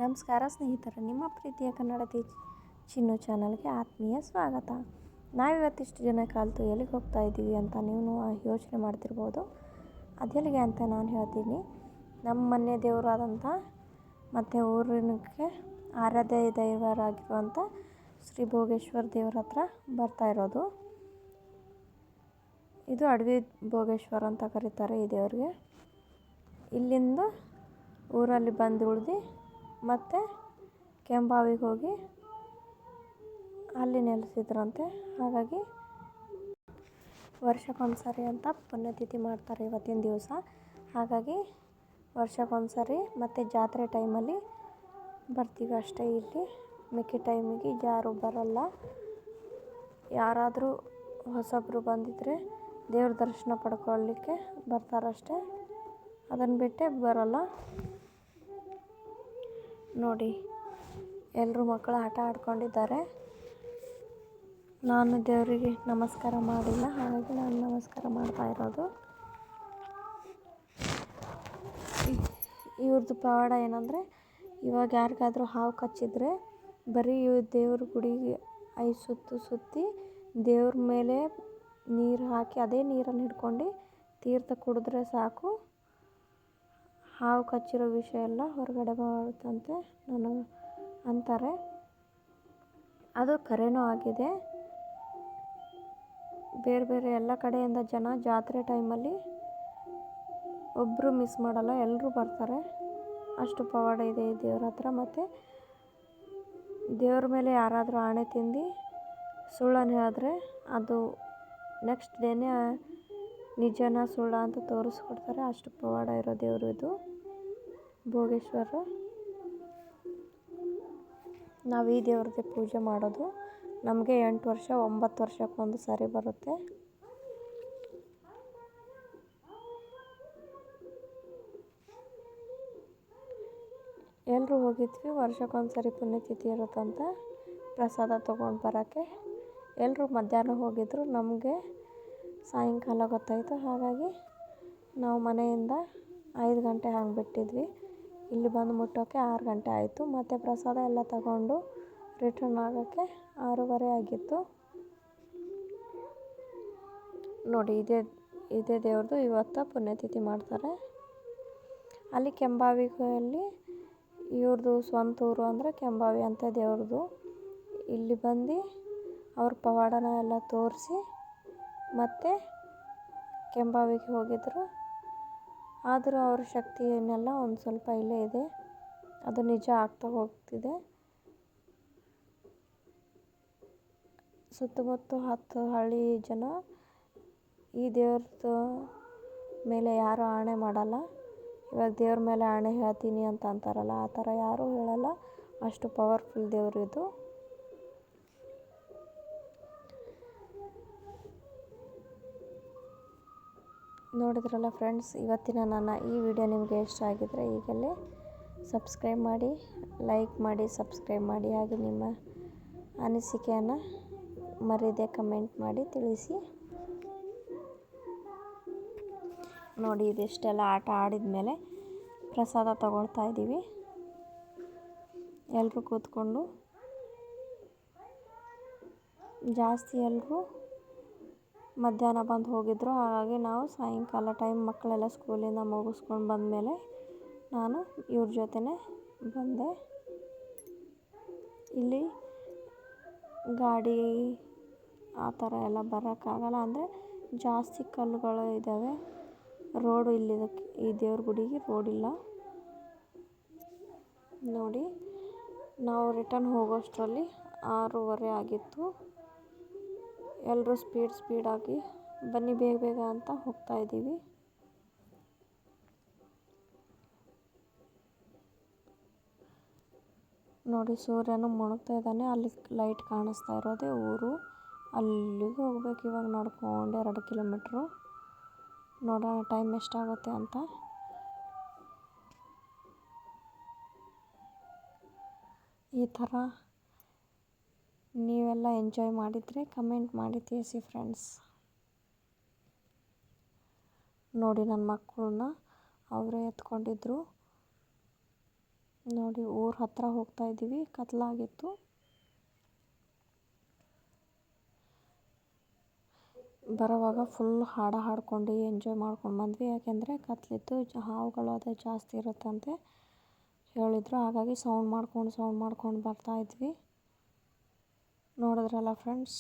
ನಮಸ್ಕಾರ ಸ್ನೇಹಿತರೆ, ನಿಮ್ಮ ಪ್ರೀತಿಯ ಕನ್ನಡ ಚಿನ್ನು ಚಾನಲ್ಗೆ ಆತ್ಮೀಯ ಸ್ವಾಗತ. ನಾವಿವತ್ತಿಷ್ಟು ಜನ ಕಲಿತು ಎಲ್ಲಿಗೆ ಹೋಗ್ತಾ ಇದ್ದೀವಿ ಅಂತ ನೀವು ಯೋಚನೆ ಮಾಡ್ತಿರ್ಬೋದು. ಅದೆಲ್ಲಿಗೆ ಅಂತ ನಾನು ಹೇಳ್ತೀನಿ. ನಮ್ಮ ಮನೆ ದೇವರಾದಂಥ ಮತ್ತು ಊರಿನಕ್ಕೆ ಆರಾಧ್ಯ ದೈವರಾಗಿರುವಂಥ ಶ್ರೀ ಭೋಗೇಶ್ವರ ದೇವ್ರ ಹತ್ರ ಬರ್ತಾ ಇರೋದು. ಇದು ಅಡವಿ ಭೋಗೇಶ್ವರ ಅಂತ ಕರೀತಾರೆ ಈ ದೇವ್ರಿಗೆ. ಇಲ್ಲಿಂದ ಊರಲ್ಲಿ ಬಂದು ಉಳಿದು ಮತ್ತು ಕೆಂಬಾವಿಗೆ ಹೋಗಿ ಅಲ್ಲಿ ನೆಲೆಸಿದ್ರಂತೆ. ಹಾಗಾಗಿ ವರ್ಷಕ್ಕೊಂದ್ಸರಿ ಅಂತ ಪುಣ್ಯತಿಥಿ ಮಾಡ್ತಾರೆ ಇವತ್ತಿನ ದಿವಸ. ಹಾಗಾಗಿ ವರ್ಷಕ್ಕೊಂದ್ಸರಿ ಮತ್ತು ಜಾತ್ರೆ ಟೈಮಲ್ಲಿ ಬರ್ತೀವಿ ಅಷ್ಟೇ. ಇಲ್ಲಿ ಮಿಕ್ಕಿ ಟೈಮಿಗೆ ಯಾರೂ ಬರೋಲ್ಲ. ಯಾರಾದರೂ ಹೊಸಬರು ಬಂದಿದ್ದರೆ ದೇವ್ರ ದರ್ಶನ ಪಡ್ಕೊಳ್ಳಿಕ್ಕೆ ಬರ್ತಾರಷ್ಟೇ, ಅದನ್ನು ಬಿಟ್ಟೇ ಬರೋಲ್ಲ. ನೋಡಿ, ಎಲ್ಲರೂ ಮಕ್ಕಳು ಆಟ ಆಡ್ಕೊಂಡಿದ್ದಾರೆ. ನಾನು ದೇವರಿಗೆ ನಮಸ್ಕಾರ ಮಾಡಿಲ್ಲ, ಹಾಗಾಗಿ ನಾನು ನಮಸ್ಕಾರ ಮಾಡ್ತಾ ಇರೋದು. ಇವ್ರದ್ದು ಪವಾಡ ಏನಂದರೆ, ಇವಾಗ ಯಾರಿಗಾದ್ರೂ ಹಾವು ಕಚ್ಚಿದ್ರೆ ಬರೀ ದೇವ್ರ ಗುಡಿಗೆ 5 ಸುತ್ತು ಸುತ್ತಿ ದೇವ್ರ ಮೇಲೆ ನೀರು ಹಾಕಿ ಅದೇ ನೀರನ್ನು ಹಿಡ್ಕೊಂಡು ತೀರ್ಥ ಕುಡಿದ್ರೆ ಸಾಕು, ಹಾವು ಕಚ್ಚಿರೋ ವಿಷಯ ಎಲ್ಲ ಹೊರಗಡೆ ಬರುತ್ತಂತೆ ಅಂತಾರೆ. ಅದು ಕರೆನೂ ಆಗಿದೆ. ಬೇರೆ ಬೇರೆ ಎಲ್ಲ ಕಡೆಯಿಂದ ಜನ ಜಾತ್ರೆ ಟೈಮಲ್ಲಿ ಒಬ್ಬರು ಮಿಸ್ ಮಾಡಲ್ಲ, ಎಲ್ಲರೂ ಬರ್ತಾರೆ. ಅಷ್ಟು ಪವಾಡ ಇದೆ ಈ ದೇವ್ರ ಹತ್ರ. ಮತ್ತು ದೇವ್ರ ಮೇಲೆ ಯಾರಾದರೂ ಆಣೆ ತಿಂದು ಸುಳ್ಳನ್ನು ಹೇಳಿದ್ರೆ ಅದು ನೆಕ್ಸ್ಟ್ ಡೇನೇ ನಿಜನ ಸುಳ್ಳ ಅಂತ ತೋರಿಸ್ಕೊಡ್ತಾರೆ. ಅಷ್ಟು ಪವಾಡ ಇರೋ ದೇವರು ಇದು ಭೋಗೇಶ್ವರ. ನಾವು ಈ ದೇವ್ರದ್ದೇ ಪೂಜೆ ಮಾಡೋದು. ನಮಗೆ 8 ವರ್ಷ 9 ವರ್ಷಕ್ಕೊಂದು ಸಾರಿ ಬರುತ್ತೆ. ಎಲ್ಲರೂ ಹೋಗಿದ್ವಿ. ವರ್ಷಕ್ಕೊಂದ್ಸರಿ ಪುಣ್ಯತಿಥಿ ಇರುತ್ತಂತ ಪ್ರಸಾದ ತೊಗೊಂಡು ಬರೋಕ್ಕೆ. ಎಲ್ಲರೂ ಮಧ್ಯಾಹ್ನ ಹೋಗಿದ್ರು, ನಮಗೆ ಸಾಯಂಕಾಲ ಗೊತ್ತಾಯಿತು. ಹಾಗಾಗಿ ನಾವು ಮನೆಯಿಂದ 5 ಗಂಟೆ ಹಂಗೆ ಬಿಟ್ಟಿದ್ವಿ. ಇಲ್ಲಿ ಬಂದು ಮುಟ್ಟೋಕ್ಕೆ 6 ಗಂಟೆ ಆಯಿತು. ಮತ್ತು ಪ್ರಸಾದ ಎಲ್ಲ ತಗೊಂಡು ರಿಟರ್ನ್ ಆಗೋಕ್ಕೆ 6:30 ಆಗಿತ್ತು. ನೋಡಿ, ಇದೇ ದೇವ್ರದ್ದು ಇವತ್ತು ಪುಣ್ಯತಿಥಿ ಮಾಡ್ತಾರೆ. ಅಲ್ಲಿ ಕೆಂಬಾವಿಯಲ್ಲಿ ಇವ್ರದ್ದು ಸ್ವಂತ ಊರು ಅಂದರೆ ಕೆಂಬಾವಿ ಅಂತ ದೇವ್ರದ್ದು. ಇಲ್ಲಿ ಬಂದು ಅವ್ರ ಪವಾಡನ ಎಲ್ಲ ತೋರಿಸಿ ಮತ್ತು ಕೆಂಬಾವಿಗೆ ಹೋಗಿದ್ರು. ಆದರೂ ಅವ್ರ ಶಕ್ತಿ ಏನೆಲ್ಲ ಒಂದು ಸ್ವಲ್ಪ ಇಲ್ಲೇ ಇದೆ, ಅದು ನಿಜ ಆಗ್ತಾ ಹೋಗ್ತಿದೆ. ಸುತ್ತಮುತ್ತ 10 ಹಳ್ಳಿ ಜನ ಈ ದೇವ್ರದ ಮೇಲೆ ಯಾರೂ ಆಣೆ ಮಾಡಲ್ಲ. ಇವಾಗ ದೇವ್ರ ಮೇಲೆ ಆಣೆ ಹೇಳ್ತೀನಿ ಅಂತ ಅಂತಾರಲ್ಲ, ಆ ಥರ ಯಾರೂ ಹೇಳಲ್ಲ. ಅಷ್ಟು ಪವರ್ಫುಲ್ ದೇವ್ರು ಇದು. ನೋಡಿದ್ರಲ್ಲ ಫ್ರೆಂಡ್ಸ್, ಇವತ್ತಿನ ನನ್ನ ಈ ವಿಡಿಯೋ ನಿಮಗೆ ಇಷ್ಟ ಆಗಿದ್ದರೆ ಈಗಲೇ ಸಬ್ಸ್ಕ್ರೈಬ್ ಮಾಡಿ, ಲೈಕ್ ಮಾಡಿ, ಸಬ್ಸ್ಕ್ರೈಬ್ ಮಾಡಿ. ಹಾಗೆ ನಿಮ್ಮ ಅನಿಸಿಕೆಯನ್ನು ಮರೀದೆ ಕಮೆಂಟ್ ಮಾಡಿ ತಿಳಿಸಿ. ನೋಡಿ, ಇದಿಷ್ಟೆಲ್ಲ ಆಟ ಆಡಿದ ಮೇಲೆ ಪ್ರಸಾದ ತಗೊಳ್ತಾ ಇದ್ದೀವಿ. ಎಲ್ಲರೂ ಕೂತ್ಕೊಂಡು ಜಾಸ್ತಿ ಎಲ್ಲರೂ ಮಧ್ಯಾಹ್ನ ಬಂದು ಹೋಗಿದ್ರು. ಹಾಗಾಗಿ ನಾವು ಸಾಯಂಕಾಲ ಟೈಮ್ ಮಕ್ಕಳೆಲ್ಲ ಸ್ಕೂಲಿಂದ ಮುಗಿಸ್ಕೊಂಡು ಬಂದಮೇಲೆ ನಾನು ಇವ್ರ ಜೊತೆನೇ ಬಂದೆ. ಇಲ್ಲಿ ಗಾಡಿ ಆ ಥರ ಎಲ್ಲ ಬರೋಕ್ಕಾಗಲ್ಲ, ಅಂದರೆ ಜಾಸ್ತಿ ಕಲ್ಲುಗಳು ಇದ್ದಾವೆ. ರೋಡು ಇಲ್ಲಿದ್ದಕ್ಕೆ ಈ ದೇವ್ರ ಗುಡಿಗೆ ರೋಡಿಲ್ಲ. ನೋಡಿ, ನಾವು ರಿಟರ್ನ್ ಹೋಗೋಷ್ಟರಲ್ಲಿ 6:30 ಆಗಿತ್ತು. ಎಲ್ಲರೂ ಸ್ಪೀಡಾಗಿ ಬನ್ನಿ ಬೇಗ ಬೇಗ ಅಂತ ಹೋಗ್ತಾ ಇದ್ದೀವಿ. ನೋಡಿ, ಸೂರ್ಯನು ಮುಳುಗ್ತಾ ಇದ್ದಾನೆ. ಅಲ್ಲಿ ಲೈಟ್ ಕಾಣಿಸ್ತಾ ಇರೋದೇ ಊರು. ಅಲ್ಲಿಗೆ ಹೋಗ್ಬೇಕು ಇವಾಗ ನಡ್ಕೊಂಡು 2 ಕಿಲೋಮೀಟ್ರು. ನೋಡೋಣ ಟೈಮ್ ಎಷ್ಟಾಗುತ್ತೆ ಅಂತ. ಈ ಥರ ನೀವೆಲ್ಲ ಎಂಜಾಯ್ ಮಾಡಿದರೆ ಕಮೆಂಟ್ ಮಾಡಿ ತಿಳಿಸಿ ಫ್ರೆಂಡ್ಸ್. ನೋಡಿ, ನನ್ನ ಮಕ್ಕಳನ್ನ ಅವರೇ ಎತ್ಕೊಂಡಿದ್ರು. ನೋಡಿ ಊರ ಹತ್ರ ಹೋಗ್ತಾ ಇದ್ದೀವಿ, ಕತ್ಲಾಗಿತ್ತು. ಬರೋವಾಗ ಫುಲ್ ಹಾಡ್ಕೊಂಡು ಎಂಜಾಯ್ ಮಾಡ್ಕೊಂಡು ಬಂದ್ವಿ. ಯಾಕೆಂದರೆ ಕತ್ಲಿತ್ತು, ಹಾವುಗಳು ಅದೇ ಜಾಸ್ತಿ ಇರುತ್ತಂತೆ ಹೇಳಿದರು. ಹಾಗಾಗಿ ಸೌಂಡ್ ಮಾಡ್ಕೊಂಡು ಬರ್ತಾ ಇದ್ವಿ. ನೋಡಿದ್ರಲ್ಲ ಫ್ರೆಂಡ್ಸ್.